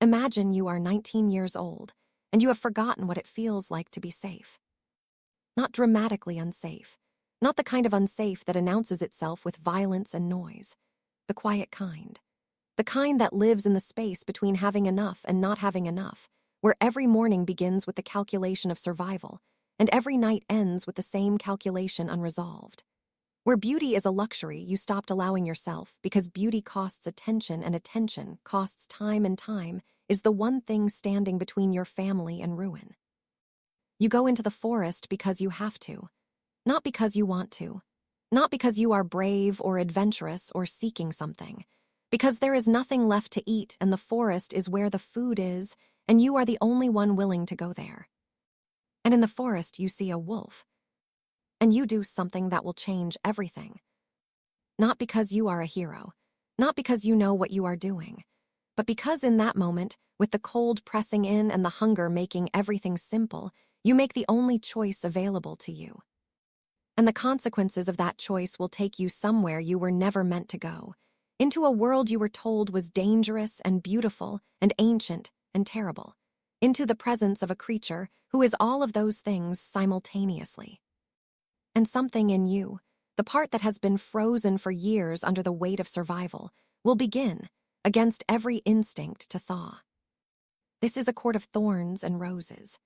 Imagine you are 19 years old, and you have forgotten what it feels like to be safe. Not dramatically unsafe, not the kind of unsafe that announces itself with violence and noise, the quiet kind. The kind that lives in the space between having enough and not having enough, where every morning begins with the calculation of survival, and every night ends with the same calculation unresolved. Where beauty is a luxury you stopped allowing yourself because beauty costs attention and attention costs time, and time is the one thing standing between your family and ruin. You go into the forest because you have to, not because you want to, not because you are brave or adventurous or seeking something, because there is nothing left to eat and the forest is where the food is and you are the only one willing to go there. And in the forest you see a wolf, and you do something that will change everything. Not because you are a hero, not because you know what you are doing, but because in that moment, with the cold pressing in and the hunger making everything simple, you make the only choice available to you. And the consequences of that choice will take you somewhere you were never meant to go, into a world you were told was dangerous and beautiful and ancient and terrible, into the presence of a creature who is all of those things simultaneously. And something in you, the part that has been frozen for years under the weight of survival, will begin, against every instinct, to thaw. This is A Court of Thorns and Roses.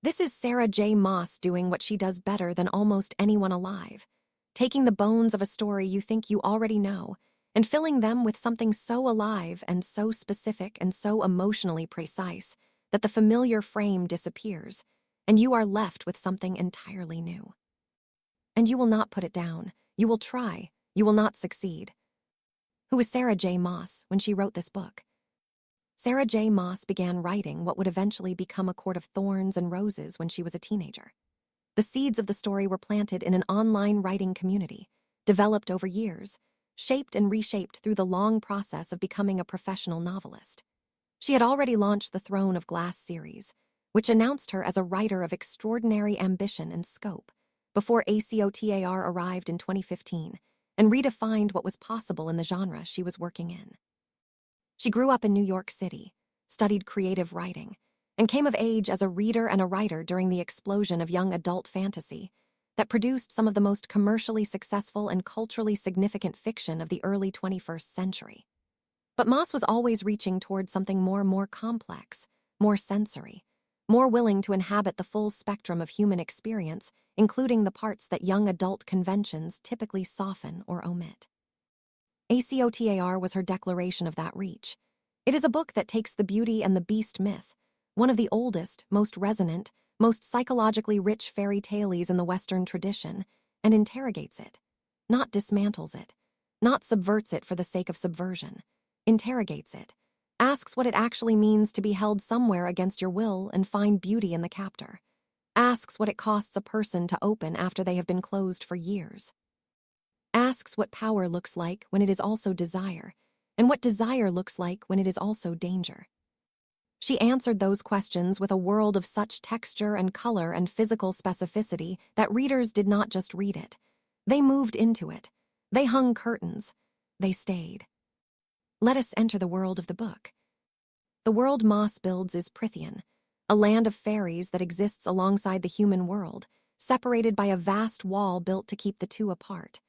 This is Sarah J. Maas doing what she does better than almost anyone alive, taking the bones of a story you think you already know and filling them with something so alive and so specific and so emotionally precise that the familiar frame disappears, and you are left with something entirely new. And you will not put it down. You will try. You will not succeed. Who was Sarah J. Maas when she wrote this book? Sarah J. Maas began writing what would eventually become A Court of Thorns and Roses when she was a teenager. The seeds of the story were planted in an online writing community, developed over years, shaped and reshaped through the long process of becoming a professional novelist. She had already launched the Throne of Glass series, which announced her as a writer of extraordinary ambition and scope, before ACOTAR arrived in 2015 and redefined what was possible in the genre she was working in. She grew up in New York City, studied creative writing, and came of age as a reader and a writer during the explosion of young adult fantasy that produced some of the most commercially successful and culturally significant fiction of the early 21st century. But Maas was always reaching towards something more complex, more sensory, more willing to inhabit the full spectrum of human experience, including the parts that young adult conventions typically soften or omit. ACOTAR was her declaration of that reach. It is a book that takes the Beauty and the Beast myth, one of the oldest, most resonant, most psychologically rich fairy tales in the Western tradition, and interrogates it, not dismantles it, not subverts it for the sake of subversion, interrogates it, asks what it actually means to be held somewhere against your will and find beauty in the captor, asks what it costs a person to open after they have been closed for years, asks what power looks like when it is also desire, and what desire looks like when it is also danger. She answered those questions with a world of such texture and color and physical specificity that readers did not just read it. They moved into it. They hung curtains. They stayed. Let us enter the world of the book. The world Maas builds is Prythian, a land of fairies that exists alongside the human world, separated by a vast wall built to keep the two apart.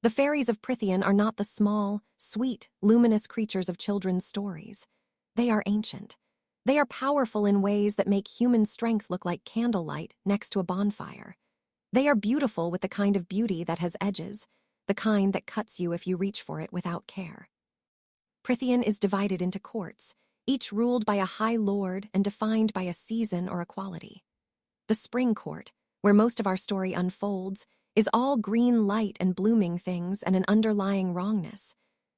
The fairies of Prythian are not the small, sweet, luminous creatures of children's stories. They are ancient. They are powerful in ways that make human strength look like candlelight next to a bonfire. They are beautiful with the kind of beauty that has edges, the kind that cuts you if you reach for it without care. Prythian is divided into courts, each ruled by a high lord and defined by a season or a quality. The spring court, where most of our story unfolds, is all green light and blooming things and an underlying wrongness.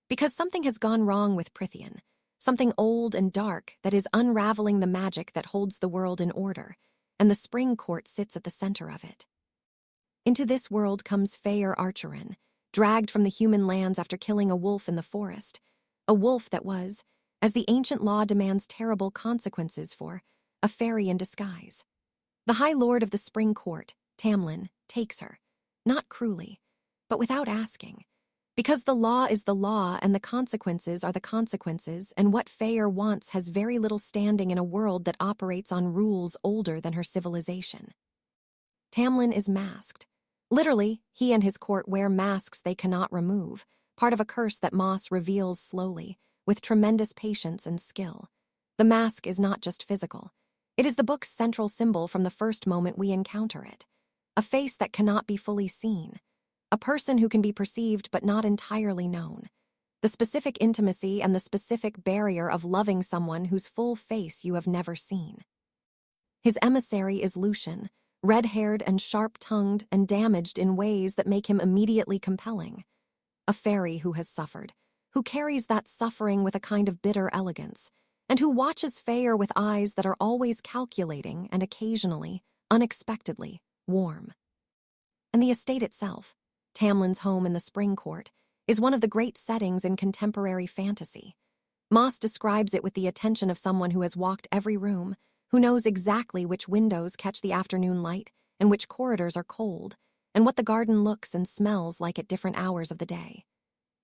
Because something has gone wrong with Prythian, something old and dark that is unraveling the magic that holds the world in order, and the spring court sits at the center of it. Into this world comes Fëyr Archerin, dragged from the human lands after killing a wolf in the forest, a wolf that was, as the ancient law demands terrible consequences for, a fairy in disguise. The High Lord of the Spring Court, Tamlin, takes her, not cruelly, but without asking, Because the law is the law and the consequences are the consequences, and what Feyre wants has very little standing in a world that operates on rules older than her civilization. Tamlin is masked. Literally, he and his court wear masks they cannot remove, part of a curse that Moss reveals slowly, with tremendous patience and skill. The mask is not just physical. It is the book's central symbol from the first moment we encounter it. A face that cannot be fully seen. A person who can be perceived but not entirely known. The specific intimacy and the specific barrier of loving someone whose full face you have never seen. His emissary is Lucien, red-haired and sharp-tongued and damaged in ways that make him immediately compelling. A fairy who has suffered, who carries that suffering with a kind of bitter elegance, and who watches Feyre with eyes that are always calculating and occasionally, unexpectedly, warm. And the estate itself, Tamlin's home in the Spring Court, is one of the great settings in contemporary fantasy. Moss describes it with the attention of someone who has walked every room, who knows exactly which windows catch the afternoon light and which corridors are cold, and what the garden looks and smells like at different hours of the day.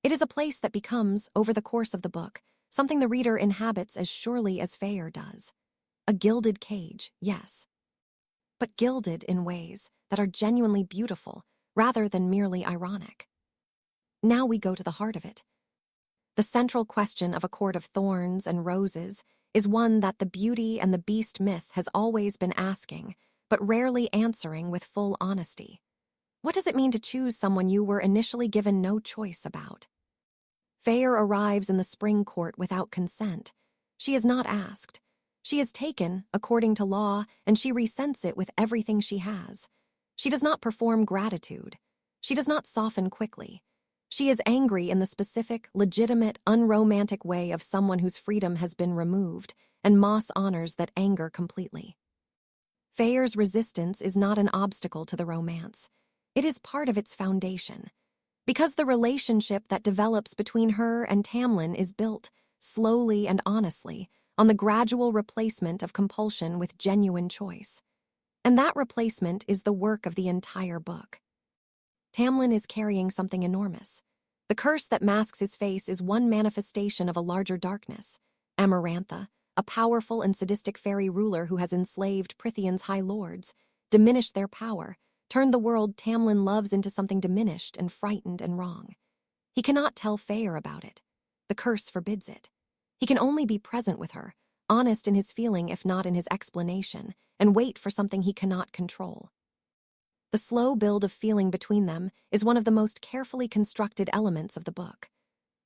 It is a place that becomes, over the course of the book, something the reader inhabits as surely as Feyre does. A gilded cage, yes, but gilded in ways that are genuinely beautiful rather than merely ironic. Now we go to the heart of it. The central question of A Court of Thorns and Roses is one that the Beauty and the Beast myth has always been asking, but rarely answering with full honesty. What does it mean to choose someone you were initially given no choice about? Feyre arrives in the Spring Court without consent. She is not asked. She is taken, according to law, and she resents it with everything she has. She does not perform gratitude. She does not soften quickly. She is angry in the specific, legitimate, unromantic way of someone whose freedom has been removed, and Moss honors that anger completely. Feyre's resistance is not an obstacle to the romance. It is part of its foundation. Because the relationship that develops between her and Tamlin is built, slowly and honestly, on the gradual replacement of compulsion with genuine choice. And that replacement is the work of the entire book. Tamlin is carrying something enormous. The curse that masks his face is one manifestation of a larger darkness. Amarantha, a powerful and sadistic fairy ruler who has enslaved Prythian's high lords, diminished their power, turned the world Tamlin loves into something diminished and frightened and wrong. He cannot tell Feyre about it. The curse forbids it. He can only be present with her, honest in his feeling if not in his explanation, and wait for something he cannot control. The slow build of feeling between them is one of the most carefully constructed elements of the book.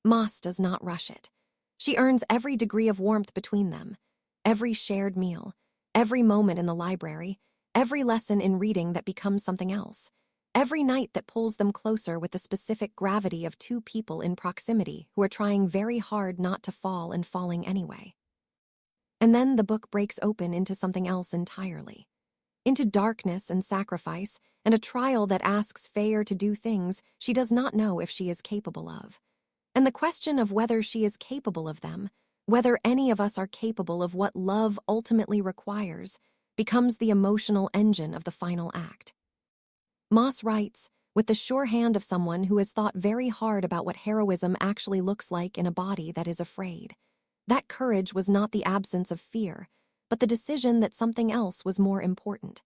Moss does not rush it. She earns every degree of warmth between them, every shared meal, every moment in the library, every lesson in reading that becomes something else, every night that pulls them closer with the specific gravity of two people in proximity who are trying very hard not to fall and falling anyway. And then the book breaks open into something else entirely. Into darkness and sacrifice, and a trial that asks Feyre to do things she does not know if she is capable of. And the question of whether she is capable of them, whether any of us are capable of what love ultimately requires, becomes the emotional engine of the final act. Moss writes, with the sure hand of someone who has thought very hard about what heroism actually looks like in a body that is afraid. That courage was not the absence of fear, but the decision that something else was more important.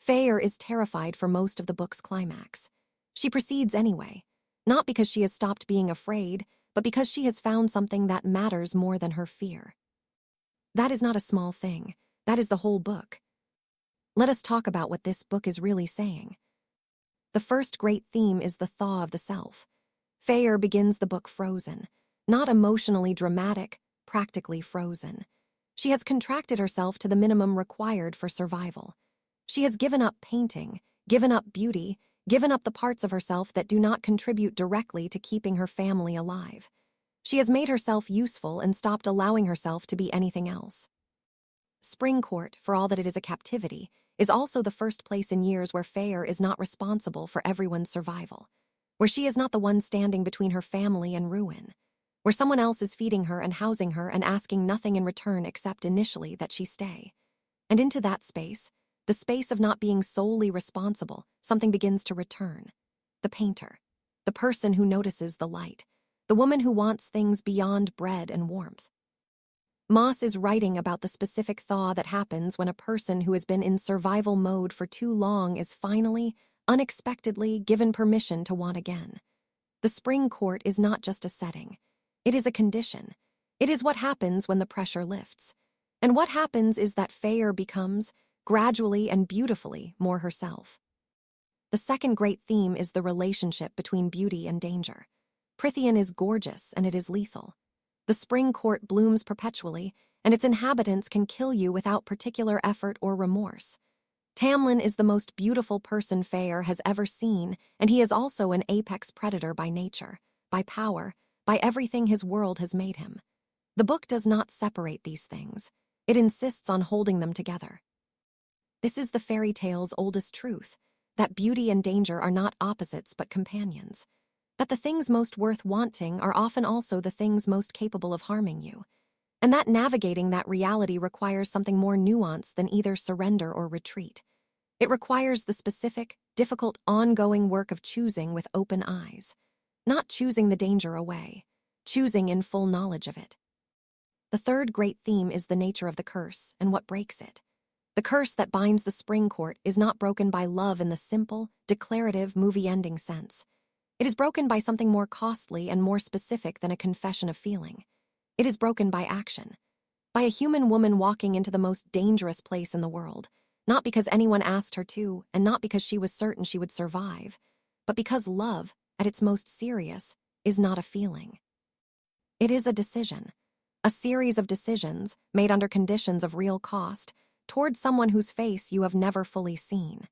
Feyre is terrified for most of the book's climax. She proceeds anyway, not because she has stopped being afraid, but because she has found something that matters more than her fear. That is not a small thing. That is the whole book. Let us talk about what this book is really saying. The first great theme is the thaw of the self. Feyre begins the book frozen, not emotionally dramatic, practically frozen. She has contracted herself to the minimum required for survival. She has given up painting, given up beauty, given up the parts of herself that do not contribute directly to keeping her family alive. She has made herself useful and stopped allowing herself to be anything else. Spring Court, for all that it is a captivity, is also the first place in years where Feyre is not responsible for everyone's survival, where she is not the one standing between her family and ruin, where someone else is feeding her and housing her and asking nothing in return except initially that she stay. And into that space, the space of not being solely responsible, something begins to return. The painter. the person who notices the light, the woman who wants things beyond bread and warmth. Moss is writing about the specific thaw that happens when a person who has been in survival mode for too long is finally, unexpectedly, given permission to want again. The spring court is not just a setting. It is a condition. It is what happens when the pressure lifts. And what happens is that Feyre becomes, gradually and beautifully, more herself. The second great theme is the relationship between beauty and danger. Prythian is gorgeous and it is lethal. The spring court blooms perpetually, and its inhabitants can kill you without particular effort or remorse. Tamlin is the most beautiful person Feyre has ever seen, and he is also an apex predator by nature, by power, by everything his world has made him. The book does not separate these things. It insists on holding them together. This is the fairy tale's oldest truth, that beauty and danger are not opposites but companions, that the things most worth wanting are often also the things most capable of harming you, and that navigating that reality requires something more nuanced than either surrender or retreat. It requires the specific, difficult, ongoing work of choosing with open eyes, not choosing the danger away, choosing in full knowledge of it. The third great theme is the nature of the curse and what breaks it. The curse that binds the spring court is not broken by love in the simple, declarative, movie-ending sense. It is broken by something more costly and more specific than a confession of feeling. It is broken by action, by a human woman walking into the most dangerous place in the world, not because anyone asked her to, and not because she was certain she would survive, but because love, at its most serious, is not a feeling. It is a decision, a series of decisions made under conditions of real cost, toward someone whose face you have never fully seen.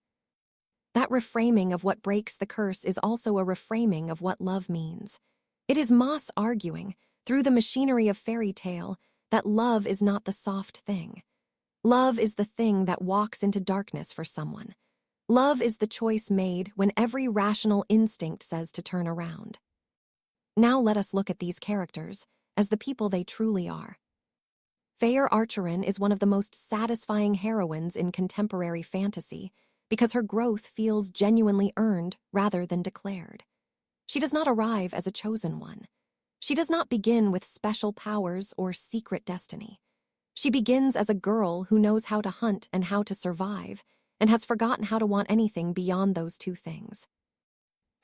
That reframing of what breaks the curse is also a reframing of what love means. It is Moss arguing, through the machinery of fairy tale, that love is not the soft thing. Love is the thing that walks into darkness for someone. Love is the choice made when every rational instinct says to turn around. Now let us look at these characters as the people they truly are. Feyre Archeron is one of the most satisfying heroines in contemporary fantasy because her growth feels genuinely earned rather than declared. She does not arrive as a chosen one. She does not begin with special powers or secret destiny. She begins as a girl who knows how to hunt and how to survive, and has forgotten how to want anything beyond those two things.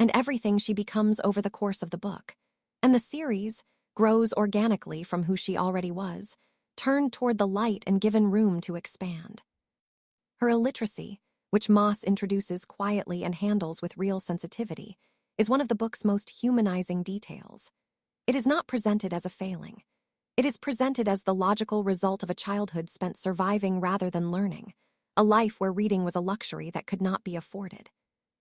And everything she becomes over the course of the book, and the series, grows organically from who she already was, turned toward the light and given room to expand. Her illiteracy, which Moss introduces quietly and handles with real sensitivity, is one of the book's most humanizing details. It is not presented as a failing. It is presented as the logical result of a childhood spent surviving rather than learning, a life where reading was a luxury that could not be afforded.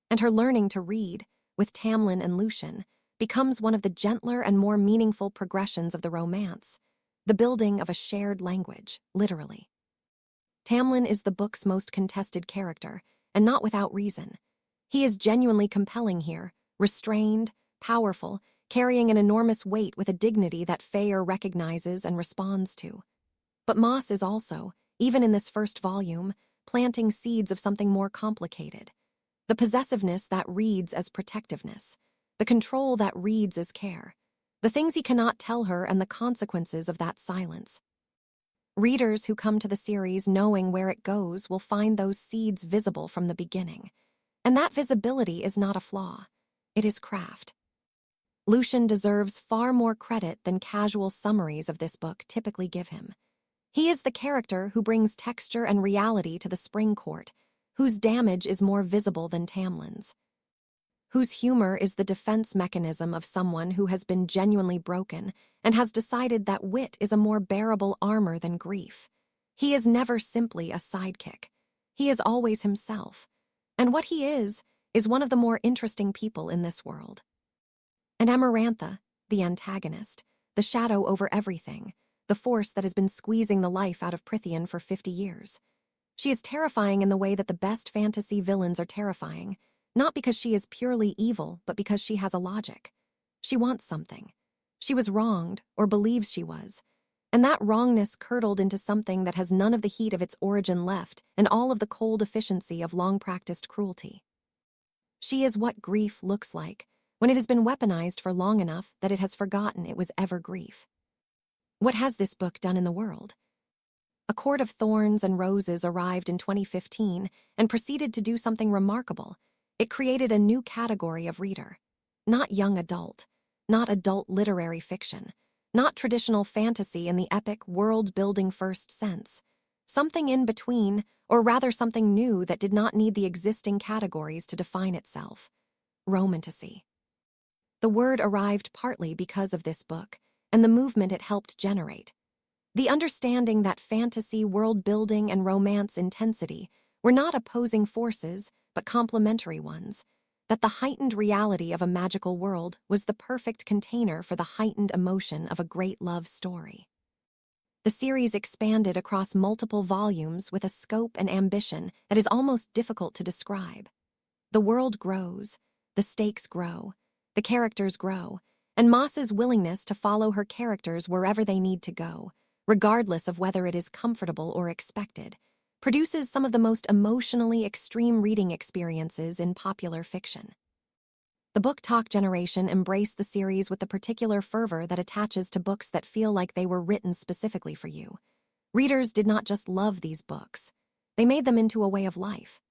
And her learning to read, with Tamlin and Lucien, becomes one of the gentler and more meaningful progressions of the romance, the building of a shared language, literally. Tamlin is the book's most contested character, and not without reason. He is genuinely compelling here, restrained, powerful, carrying an enormous weight with a dignity that Feyre recognizes and responds to. But Moss is also, even in this first volume, planting seeds of something more complicated. The possessiveness that reads as protectiveness, the control that reads as care, the things he cannot tell her and the consequences of that silence. Readers who come to the series knowing where it goes will find those seeds visible from the beginning. And that visibility is not a flaw. It is craft. Lucien deserves far more credit than casual summaries of this book typically give him. He is the character who brings texture and reality to the spring court, whose damage is more visible than Tamlin's, whose humor is the defense mechanism of someone who has been genuinely broken and has decided that wit is a more bearable armor than grief. He is never simply a sidekick. He is always himself. And what he is one of the more interesting people in this world. And Amarantha, the antagonist, the shadow over everything, the force that has been squeezing the life out of Prythian for 50 years. She is terrifying in the way that the best fantasy villains are terrifying, not because she is purely evil, but because she has a logic. She wants something. She was wronged, or believes she was, and that wrongness curdled into something that has none of the heat of its origin left and all of the cold efficiency of long-practiced cruelty. She is what grief looks like, when it has been weaponized for long enough that it has forgotten it was ever grief. What has this book done in the world? A Court of Thorns and Roses arrived in 2015 and proceeded to do something remarkable. It created a new category of reader. Not young adult, not adult literary fiction, not traditional fantasy in the epic world-building first sense. Something in between, or rather something new that did not need the existing categories to define itself. Romantasy. The word arrived partly because of this book and the movement it helped generate. The understanding that fantasy, world-building, and romance intensity were not opposing forces, but complementary ones, that the heightened reality of a magical world was the perfect container for the heightened emotion of a great love story. The series expanded across multiple volumes with a scope and ambition that is almost difficult to describe. The world grows, the stakes grow, the characters grow, and Moss's willingness to follow her characters wherever they need to go, regardless of whether it is comfortable or expected, produces some of the most emotionally extreme reading experiences in popular fiction. The book talk generation embraced the series with the particular fervor that attaches to books that feel like they were written specifically for you. Readers did not just love these books. They made them into a way of life.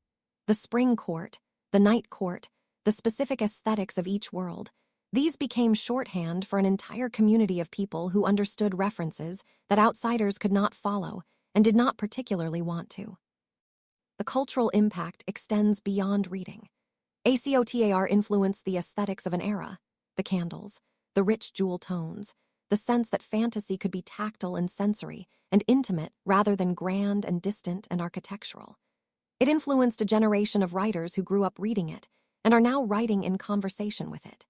The spring court, the night court, the specific aesthetics of each world, these became shorthand for an entire community of people who understood references that outsiders could not follow and did not particularly want to. The cultural impact extends beyond reading. ACOTAR influenced the aesthetics of an era, the candles, the rich jewel tones, the sense that fantasy could be tactile and sensory and intimate rather than grand and distant and architectural. It influenced a generation of writers who grew up reading it and are now writing in conversation with it.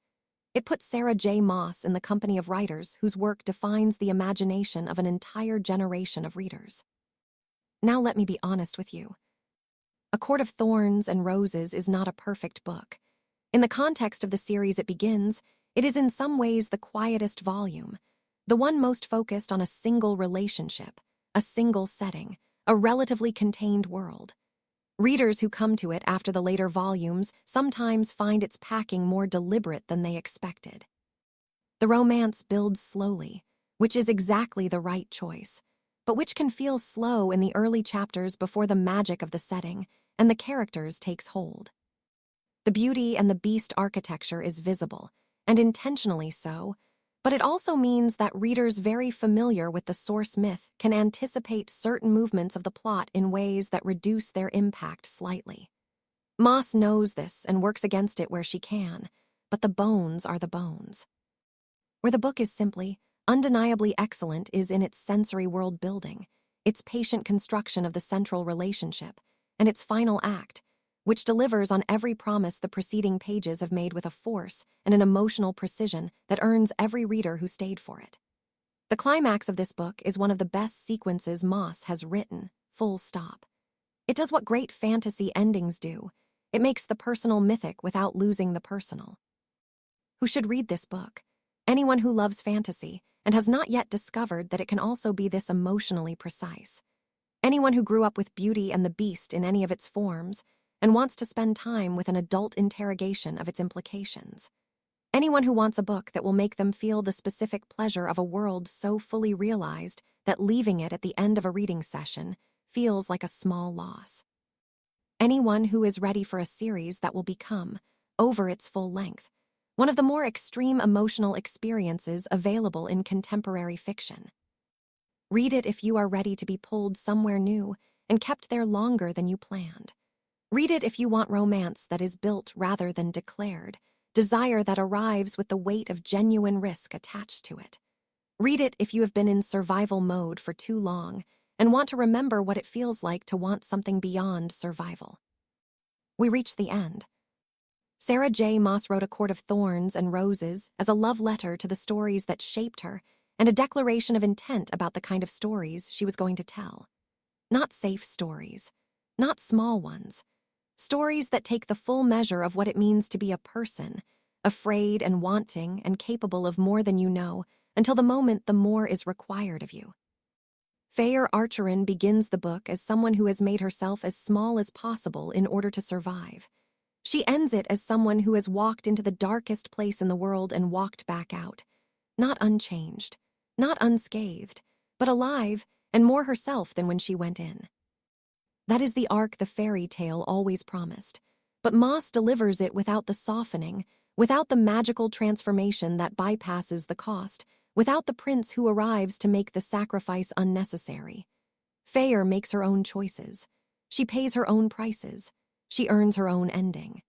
It put Sarah J. Maas in the company of writers whose work defines the imagination of an entire generation of readers. Now let me be honest with you. A Court of Thorns and Roses is not a perfect book. In the context of the series it begins, it is in some ways the quietest volume, the one most focused on a single relationship, a single setting, a relatively contained world. Readers who come to it after the later volumes sometimes find its packing more deliberate than they expected. The romance builds slowly, which is exactly the right choice, but which can feel slow in the early chapters before the magic of the setting and the characters takes hold. The Beauty and the Beast architecture is visible, and intentionally so, but it also means that readers very familiar with the source myth can anticipate certain movements of the plot in ways that reduce their impact slightly. Maas knows this and works against it where she can, but the bones are the bones. Where the book is simply, undeniably excellent is in its sensory world building, its patient construction of the central relationship, and its final act, which delivers on every promise the preceding pages have made with a force and an emotional precision that earns every reader who stayed for it. The climax of this book is one of the best sequences Maas has written, full stop. It does what great fantasy endings do. It makes the personal mythic without losing the personal. Who should read this book? Anyone who loves fantasy and has not yet discovered that it can also be this emotionally precise. Anyone who grew up with Beauty and the Beast in any of its forms and wants to spend time with an adult interrogation of its implications. Anyone who wants a book that will make them feel the specific pleasure of a world so fully realized that leaving it at the end of a reading session feels like a small loss. Anyone who is ready for a series that will become, over its full length, one of the more extreme emotional experiences available in contemporary fiction. Read it if you are ready to be pulled somewhere new and kept there longer than you planned. Read it if you want romance that is built rather than declared, desire that arrives with the weight of genuine risk attached to it. Read it if you have been in survival mode for too long and want to remember what it feels like to want something beyond survival. We reach the end. Sarah J. Maas wrote A Court of Thorns and Roses as a love letter to the stories that shaped her and a declaration of intent about the kind of stories she was going to tell. Not safe stories, not small ones. Stories that take the full measure of what it means to be a person, afraid and wanting and capable of more than you know, until the moment the more is required of you. Faye Archeron begins the book as someone who has made herself as small as possible in order to survive. She ends it as someone who has walked into the darkest place in the world and walked back out, not unchanged, not unscathed, but alive and more herself than when she went in. That is the arc the fairy tale always promised, but Moss delivers it without the softening, without the magical transformation that bypasses the cost, without the prince who arrives to make the sacrifice unnecessary. Feyre makes her own choices. She pays her own prices. She earns her own ending.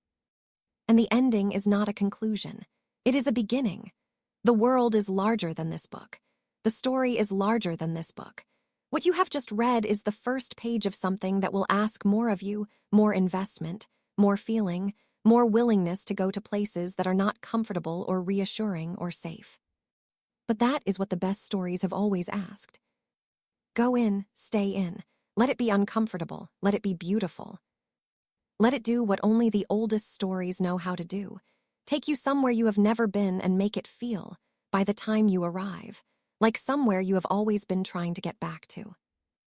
And the ending is not a conclusion. It is a beginning. The world is larger than this book. The story is larger than this book. What you have just read is the first page of something that will ask more of you, more investment, more feeling, more willingness to go to places that are not comfortable or reassuring or safe. But that is what the best stories have always asked. Go in, stay in. Let it be uncomfortable. Let it be beautiful. Let it do what only the oldest stories know how to do. Take you somewhere you have never been and make it feel, by the time you arrive, like somewhere you have always been trying to get back to.